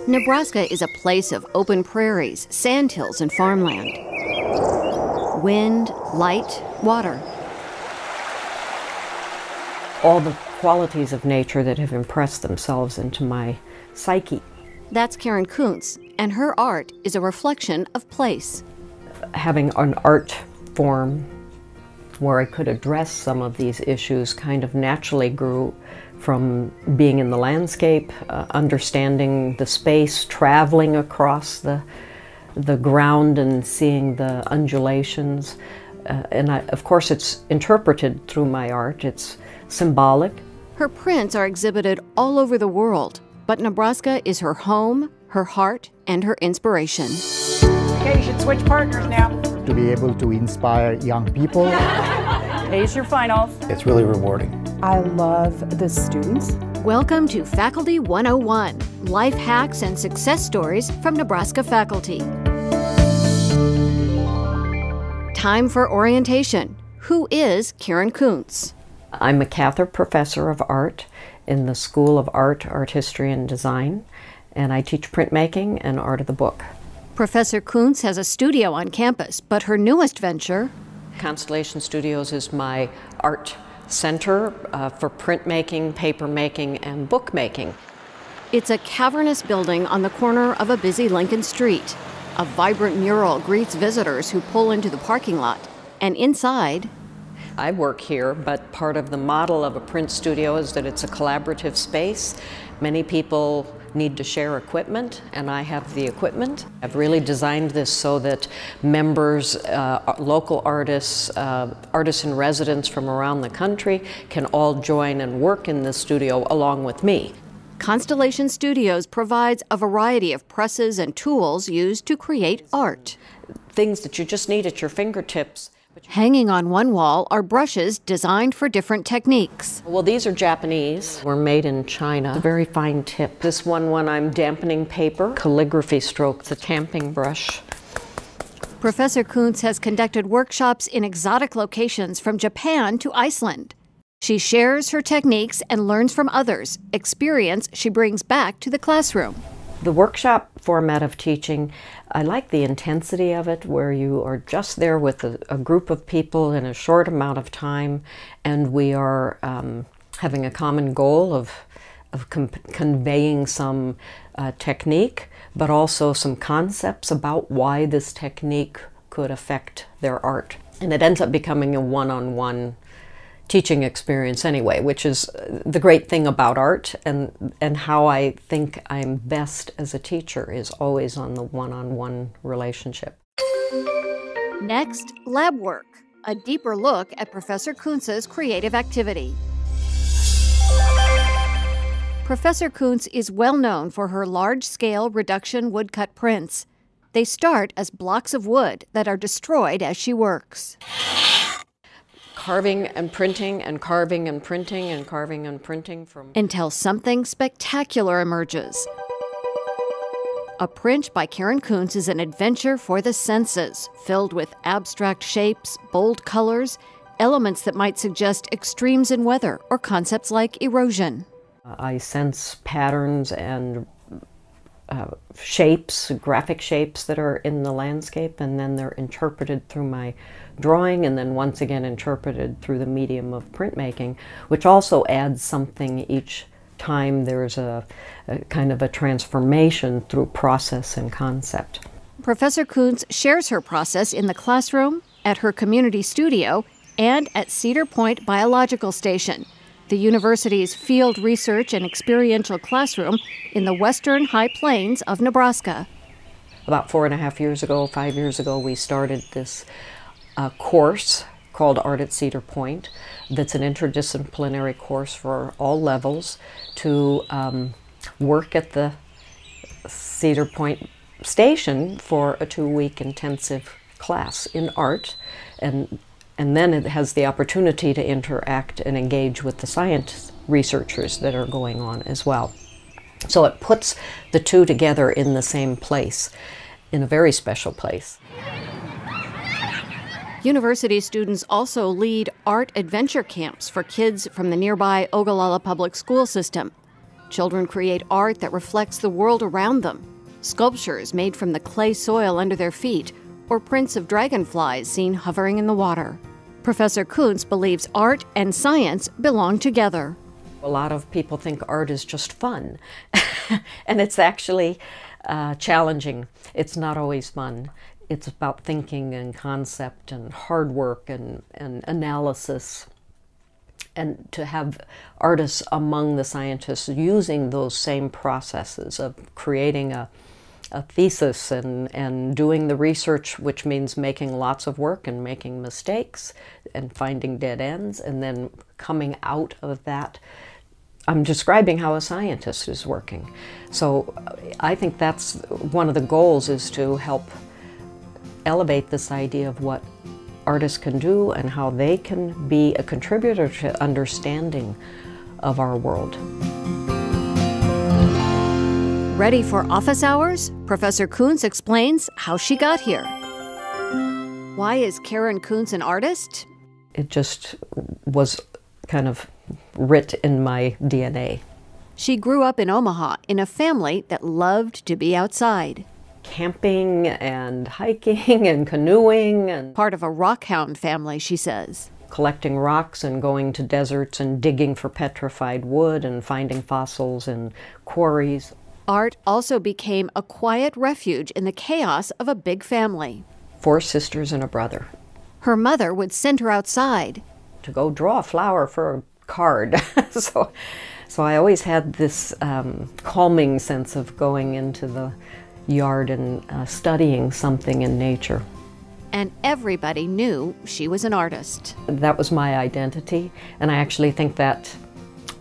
Nebraska is a place of open prairies, sandhills, and farmland. Wind, light, water. All the qualities of nature that have impressed themselves into my psyche. That's Karen Koontz, and her art is a reflection of place. Having an art form where I could address some of these issues kind of naturally grew from being in the landscape, understanding the space, traveling across the ground and seeing the undulations. Of course, it's interpreted through my art. It's symbolic. Her prints are exhibited all over the world, but Nebraska is her home, her heart, and her inspiration. Okay, you should switch partners now. To be able to inspire young people. Today's your finals. It's really rewarding. I love the students. Welcome to Faculty 101, life hacks and success stories from Nebraska faculty. Time for orientation. Who is Karen Koontz? I'm a Cather Professor of Art in the School of Art, Art History, and Design, and I teach printmaking and art of the book. Professor Koontz has a studio on campus, but her newest venture, Constellation Studios, is my art center for printmaking, papermaking, and bookmaking. It's a cavernous building on the corner of a busy Lincoln Street. A vibrant mural greets visitors who pull into the parking lot, and inside, I work here, but part of the model of a print studio is that it's a collaborative space. Many people need to share equipment, and I have the equipment. I've really designed this so that members, local artists, artists in residence from around the country can all join and work in this studio along with me. Constellation Studios provides a variety of presses and tools used to create art. Things that you just need at your fingertips. Hanging on one wall are brushes designed for different techniques. Well, these are Japanese. Were made in China. It's a very fine tip. This one when I'm dampening paper, calligraphy strokes, a tamping brush. Professor Koontz has conducted workshops in exotic locations from Japan to Iceland. She shares her techniques and learns from others, experience she brings back to the classroom. The workshop format of teaching, I like the intensity of it, where you are just there with a group of people in a short amount of time, and we are having a common goal of conveying some technique, but also some concepts about why this technique could affect their art. And it ends up becoming a one-on-one teaching experience anyway, which is the great thing about art, and how I think I'm best as a teacher is always on the one-on-one relationship. Next, lab work, a deeper look at Professor Koontz's creative activity. Professor Koontz is well known for her large-scale reduction woodcut prints. They start as blocks of wood that are destroyed as she works. Carving and printing and carving and printing and carving and printing until something spectacular emerges. A print by Karen Koontz is an adventure for the senses, filled with abstract shapes, bold colors, elements that might suggest extremes in weather or concepts like erosion. I sense patterns and shapes, graphic shapes that are in the landscape, and then they're interpreted through my drawing, and then once again interpreted through the medium of printmaking, which also adds something each time. There's a kind of a transformation through process and concept. Professor Koontz shares her process in the classroom, at her community studio, and at Cedar Point Biological Station, the university's field research and experiential classroom in the western High Plains of Nebraska. About 4.5 years ago, 5 years ago, we started this course called Art at Cedar Point. That's an interdisciplinary course for all levels to work at the Cedar Point station for a 2-week intensive class in art, and then it has the opportunity to interact and engage with the science researchers that are going on as well. So it puts the two together in the same place, in a very special place. University students also lead art adventure camps for kids from the nearby Ogallala Public School System. Children create art that reflects the world around them. Sculptures made from the clay soil under their feet, or prints of dragonflies seen hovering in the water. Professor Koontz believes art and science belong together. A lot of people think art is just fun, and it's actually challenging. It's not always fun. It's about thinking and concept and hard work and analysis. And to have artists among the scientists using those same processes of creating a thesis and doing the research, which means making lots of work and making mistakes and finding dead ends, and then coming out of that. I'm describing how a scientist is working. So I think that's one of the goals, is to help elevate this idea of what artists can do and how they can be a contributor to understanding of our world. Ready for office hours? Professor Koontz explains how she got here. Why is Karen Koontz an artist? It just was kind of writ in my DNA. She grew up in Omaha in a family that loved to be outside. Camping and hiking and canoeing, and Part of a rockhound family, she says. collecting rocks and going to deserts and digging for petrified wood and finding fossils in quarries. Art also became a quiet refuge in the chaos of a big family. 4 sisters and a brother. Her mother would send her outside. To go draw a flower for a card. So I always had this calming sense of going into the yard and studying something in nature. And everybody knew she was an artist. That was my identity, and I actually think that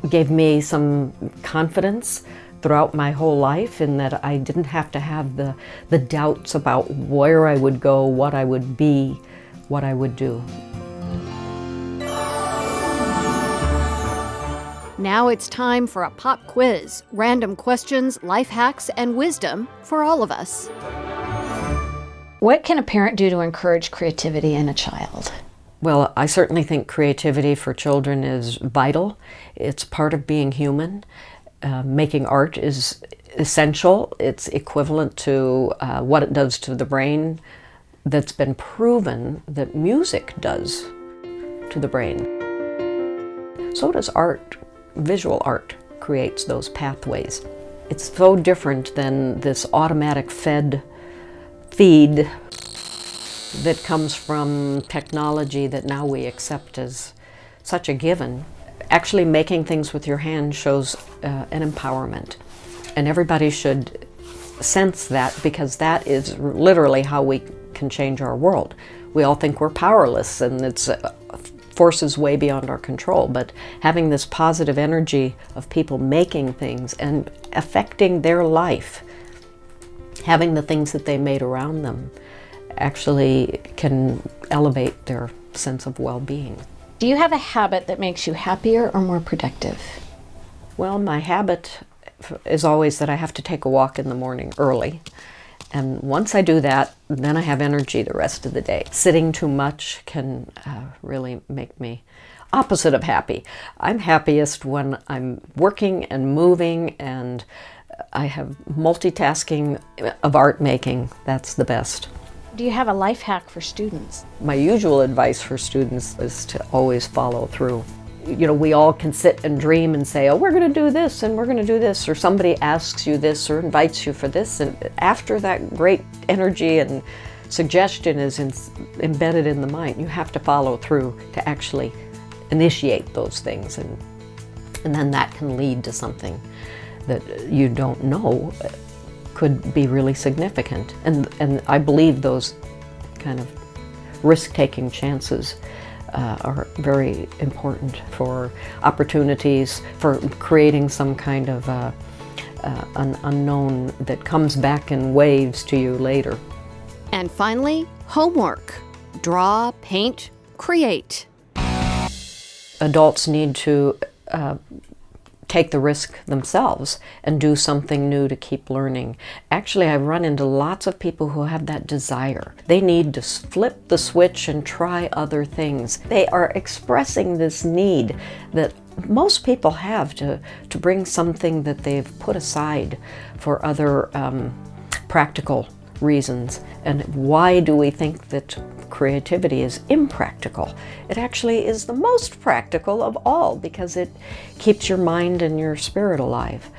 gave me some confidence throughout my whole life, in that I didn't have to have the doubts about where I would go, what I would be, what I would do. Now it's time for a pop quiz, random questions, life hacks, and wisdom for all of us. What can a parent do to encourage creativity in a child? Well, I certainly think creativity for children is vital. It's part of being human. Making art is essential. It's equivalent to what it does to the brain. That's been proven that music does to the brain. So does art. Visual art creates those pathways. It's so different than this automatic feed that comes from technology that now we accept as such a given. Actually making things with your hand shows an empowerment, and everybody should sense that, because that is literally how we can change our world. We all think we're powerless and it's forces way beyond our control, but having this positive energy of people making things and affecting their life, having the things that they made around them, actually can elevate their sense of well-being. Do you have a habit that makes you happier or more productive? Well, my habit is always that I have to take a walk in the morning early. And once I do that, then I have energy the rest of the day. Sitting too much can really make me opposite of happy. I'm happiest when I'm working and moving, and I have multitasking of art making. That's the best. Do you have a life hack for students? My usual advice for students is to always follow through. You know, we all can sit and dream and say, oh, we're going to do this and we're going to do this, or somebody asks you this or invites you for this, and after that great energy and suggestion is embedded in the mind, you have to follow through to actually initiate those things, and then that can lead to something that you don't know could be really significant. And I believe those kind of risk-taking chances are very important for opportunities, for creating some kind of an unknown that comes back in waves to you later. And finally, homework. Draw, paint, create. Adults need to take the risk themselves and do something new to keep learning. Actually, I've run into lots of people who have that desire. They need to flip the switch and try other things. They are expressing this need that most people have to bring something that they've put aside for other practical reasons. And why do we think that creativity is impractical? It actually is the most practical of all because it keeps your mind and your spirit alive.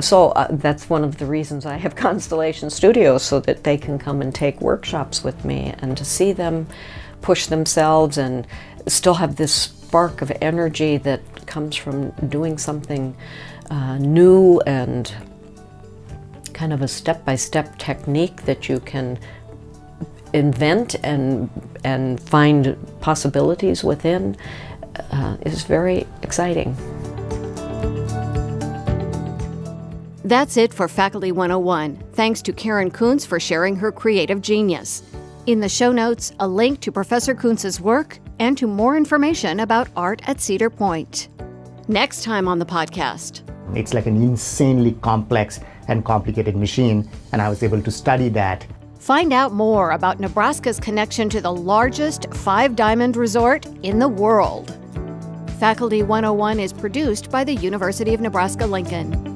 So that's one of the reasons I have Constellation Studios, so that they can come and take workshops with me and to see them push themselves and still have this spark of energy that comes from doing something new and kind of a step-by-step technique that you can invent and find possibilities within is very exciting. That's it for Faculty 101. Thanks to Karen Koontz for sharing her creative genius. In the show notes, a link to Professor Koontz's work and to more information about art at Cedar Point. Next time on the podcast. It's like an insanely complex and complicated machine, and I was able to study that. Find out more about Nebraska's connection to the largest five-diamond resort in the world. Faculty 101 is produced by the University of Nebraska-Lincoln.